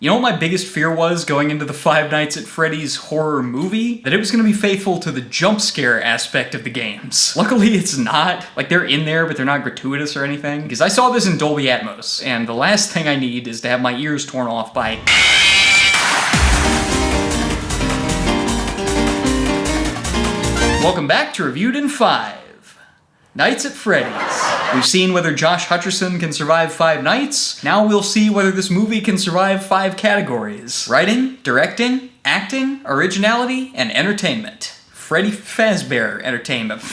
You know what my biggest fear was going into the Five Nights at Freddy's horror movie? That it was gonna be faithful to the jump scare aspect of the games. Luckily it's not. Like, they're in there, but they're not gratuitous or anything. Because I saw this in Dolby Atmos, and the last thing I need is to have my ears torn off by... Welcome back to Reviewed in 5. Nights at Freddy's. We've seen whether Josh Hutcherson can survive 5 nights. Now we'll see whether this movie can survive 5 categories: writing, directing, acting, originality, and entertainment. Freddy Fazbear Entertainment.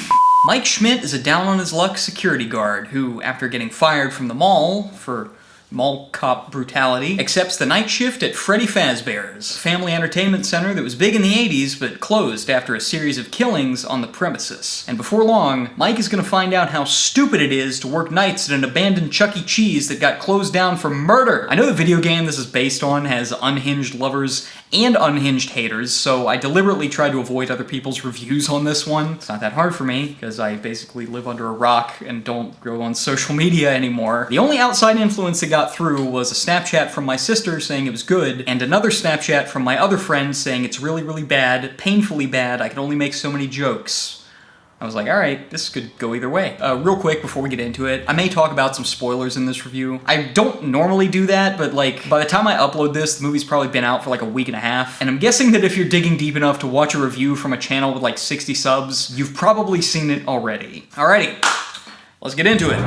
Mike Schmidt is a down-on-his-luck security guard who, after getting fired from the mall for mall cop brutality, accepts the night shift at Freddy Fazbear's, a family entertainment center that was big in the 80s but closed after a series of killings on the premises. And before long, Mike is gonna find out how stupid it is to work nights at an abandoned Chuck E. Cheese that got closed down for murder. I know the video game this is based on has unhinged lovers and unhinged haters, so I deliberately tried to avoid other people's reviews on this one. It's not that hard for me, because I basically live under a rock and don't go on social media anymore. The only outside influence that got through was a Snapchat from my sister saying it was good, and another Snapchat from my other friend saying it's really, really bad, painfully bad, I can only make so many jokes. I was like, alright, this could go either way. Real quick before we get into it, I may talk about some spoilers in this review. I don't normally do that, but like, by the time I upload this, the movie's probably been out for like a week and a half, and I'm guessing that if you're digging deep enough to watch a review from a channel with like 60 subs, you've probably seen it already. Alrighty, let's get into it.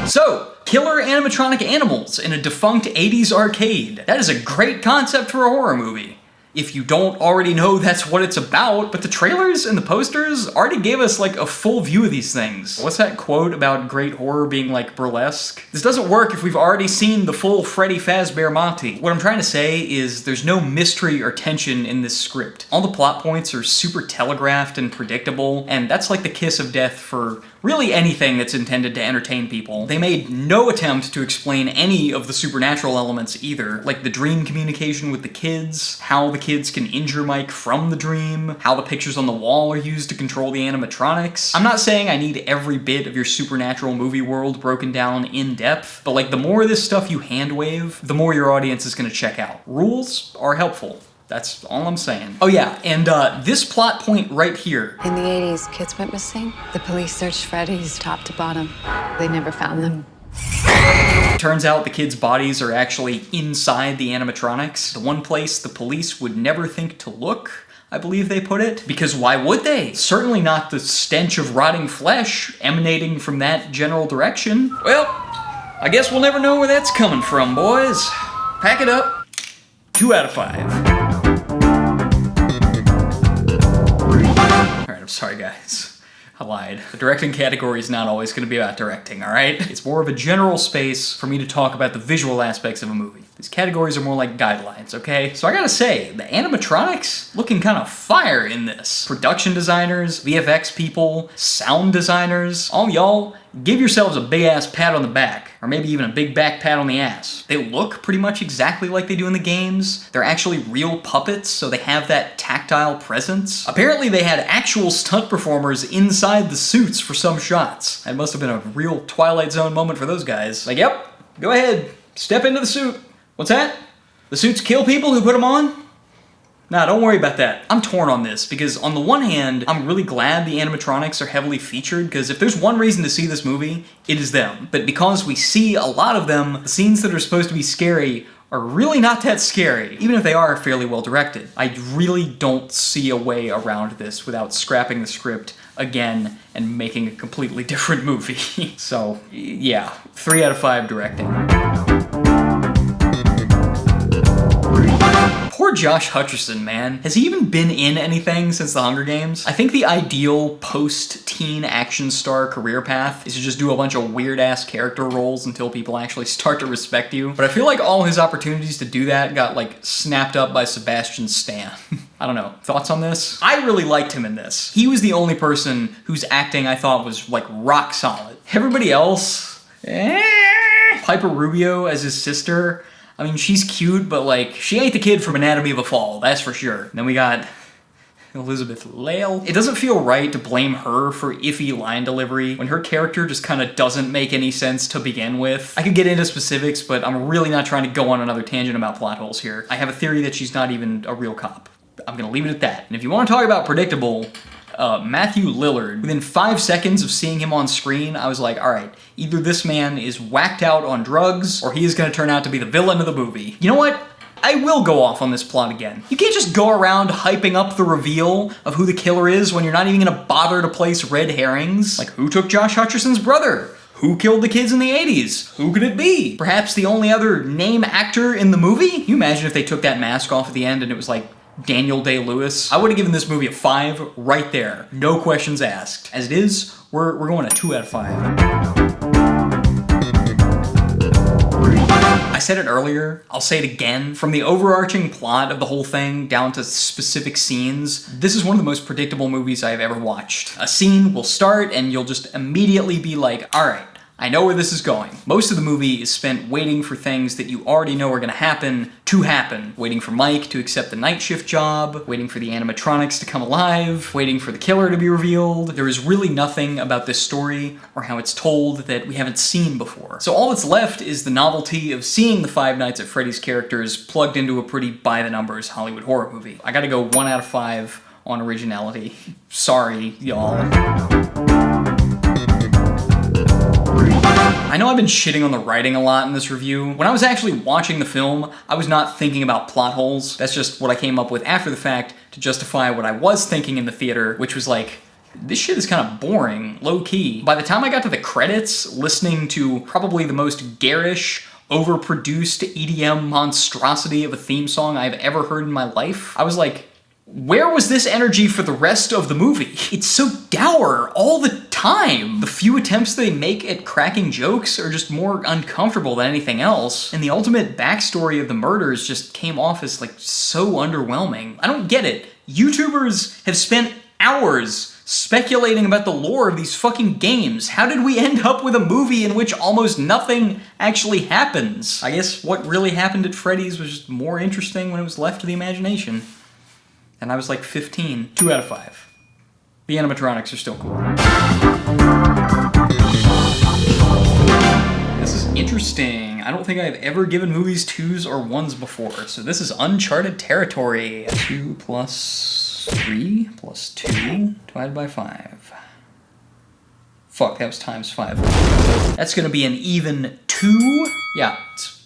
So, killer animatronic animals in a defunct 80s arcade. That is a great concept for a horror movie. If you don't already know that's what it's about, but the trailers and the posters already gave us like a full view of these things. What's that quote about great horror being like burlesque? This doesn't work if we've already seen the full Freddy Fazbear Monty. What I'm trying to say is there's no mystery or tension in this script. All the plot points are super telegraphed and predictable, and that's like the kiss of death for really anything that's intended to entertain people. They made no attempt to explain any of the supernatural elements either, like the dream communication with the kids, how the kids can injure Mike from the dream, how the pictures on the wall are used to control the animatronics. I'm not saying I need every bit of your supernatural movie world broken down in depth, but like the more of this stuff you hand-wave, the more your audience is gonna check out. Rules are helpful. That's all I'm saying. Oh yeah, and this plot point right here. In the 80s, kids went missing. The police searched Freddy's top to bottom. They never found them. Turns out the kids' bodies are actually inside the animatronics. The one place the police would never think to look, I believe they put it. Because why would they? Certainly not the stench of rotting flesh emanating from that general direction. Well, I guess we'll never know where that's coming from, boys. Pack it up. 2 out of 5. Alright, I'm sorry guys. I lied. The directing category is not always going to be about directing, alright? It's more of a general space for me to talk about the visual aspects of a movie. These categories are more like guidelines, okay? So I gotta say, the animatronics looking kind of fire in this. Production designers, VFX people, sound designers, all y'all, give yourselves a big-ass pat on the back, or maybe even a big back pat on the ass. They look pretty much exactly like they do in the games. They're actually real puppets, so they have that tactile presence. Apparently they had actual stunt performers inside the suits for some shots. That must have been a real Twilight Zone moment for those guys. Like, yep, go ahead, step into the suit. What's that? The suits kill people who put them on? Nah, don't worry about that. I'm torn on this, because on the one hand, I'm really glad the animatronics are heavily featured, because if there's one reason to see this movie, it is them. But because we see a lot of them, the scenes that are supposed to be scary are really not that scary, even if they are fairly well directed. I really don't see a way around this without scrapping the script again and making a completely different movie. So, yeah, 3 out of 5 directing. Poor Josh Hutcherson, man. Has he even been in anything since The Hunger Games? I think the ideal post-teen action star career path is to just do a bunch of weird-ass character roles until people actually start to respect you. But I feel like all his opportunities to do that got, like, snapped up by Sebastian Stan. I don't know. Thoughts on this? I really liked him in this. He was the only person whose acting I thought was, like, rock solid. Everybody else? Piper Rubio as his sister? I mean, she's cute, but like, she ain't the kid from Anatomy of a Fall, that's for sure. And then we got Elizabeth Lale. It doesn't feel right to blame her for iffy line delivery when her character just kind of doesn't make any sense to begin with. I could get into specifics, but I'm really not trying to go on another tangent about plot holes here. I have a theory that she's not even a real cop. I'm gonna leave it at that. And if you want to talk about predictable, Matthew Lillard, within 5 seconds of seeing him on screen, I was like, alright, either this man is whacked out on drugs, or he is gonna turn out to be the villain of the movie. You know what? I will go off on this plot again. You can't just go around hyping up the reveal of who the killer is when you're not even gonna bother to place red herrings. Like, who took Josh Hutcherson's brother? Who killed the kids in the 80s? Who could it be? Perhaps the only other name actor in the movie? Can you imagine if they took that mask off at the end and it was like Daniel Day-Lewis? I would have given this movie a 5 right there. No questions asked. As it is, we're going a 2 out of 5. I said it earlier, I'll say it again. From the overarching plot of the whole thing down to specific scenes, this is one of the most predictable movies I've ever watched. A scene will start and you'll just immediately be like, alright, I know where this is going. Most of the movie is spent waiting for things that you already know are gonna happen to happen. Waiting for Mike to accept the night shift job, waiting for the animatronics to come alive, waiting for the killer to be revealed. There is really nothing about this story or how it's told that we haven't seen before. So all that's left is the novelty of seeing the Five Nights at Freddy's characters plugged into a pretty by-the-numbers Hollywood horror movie. I gotta go 1 out of 5 on originality. Sorry, y'all. I know I've been shitting on the writing a lot in this review. When I was actually watching the film, I was not thinking about plot holes. That's just what I came up with after the fact to justify what I was thinking in the theater, which was like, this shit is kind of boring, low-key. By the time I got to the credits, listening to probably the most garish, overproduced EDM monstrosity of a theme song I've ever heard in my life, I was like, where was this energy for the rest of the movie? It's so dour all the time. The few attempts they make at cracking jokes are just more uncomfortable than anything else. And the ultimate backstory of the murders just came off as like so underwhelming. I don't get it. YouTubers have spent hours speculating about the lore of these fucking games. How did we end up with a movie in which almost nothing actually happens? I guess what really happened at Freddy's was just more interesting when it was left to the imagination. And I was like 15. 2 out of 5. The animatronics are still cool. This is interesting. I don't think I've ever given movies 2s or 1s before, so this is uncharted territory. 2 plus 3 plus 2 divided by 5. Fuck, that was times 5. That's gonna be an even 2. Yeah,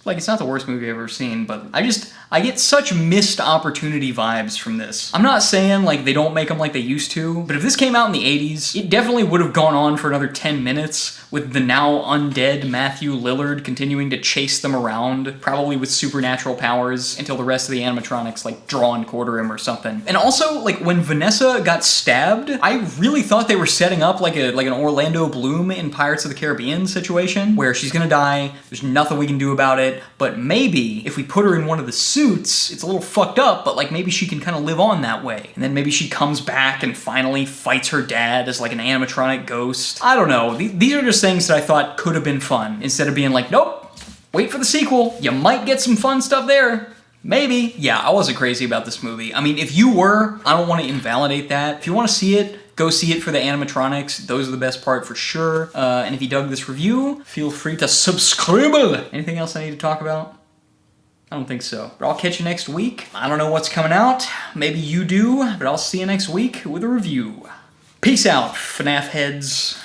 it's not the worst movie I've ever seen, but I get such missed opportunity vibes from this. I'm not saying like they don't make them like they used to, but if this came out in the 80s, it definitely would have gone on for another 10 minutes with the now undead Matthew Lillard continuing to chase them around, probably with supernatural powers, until the rest of the animatronics like draw and quarter him or something. And also, like when Vanessa got stabbed, I really thought they were setting up like an Orlando Bloom in Pirates of the Caribbean situation, where she's gonna die, there's nothing we can do about it, but maybe if we put her in one of the suits, it's a little fucked up, but like maybe she can kind of live on that way. And then maybe she comes back and finally fights her dad as like an animatronic ghost. I don't know. These are just things that I thought could have been fun, instead of being like, nope, wait for the sequel. You might get some fun stuff there. Maybe. Yeah, I wasn't crazy about this movie. I mean, if you were, I don't want to invalidate that. If you want to see it, go see it for the animatronics. Those are the best part for sure. And if you dug this review, feel free to subscribe. Anything else I need to talk about? I don't think so. But I'll catch you next week. I don't know what's coming out. Maybe you do, but I'll see you next week with a review. Peace out, FNAF heads.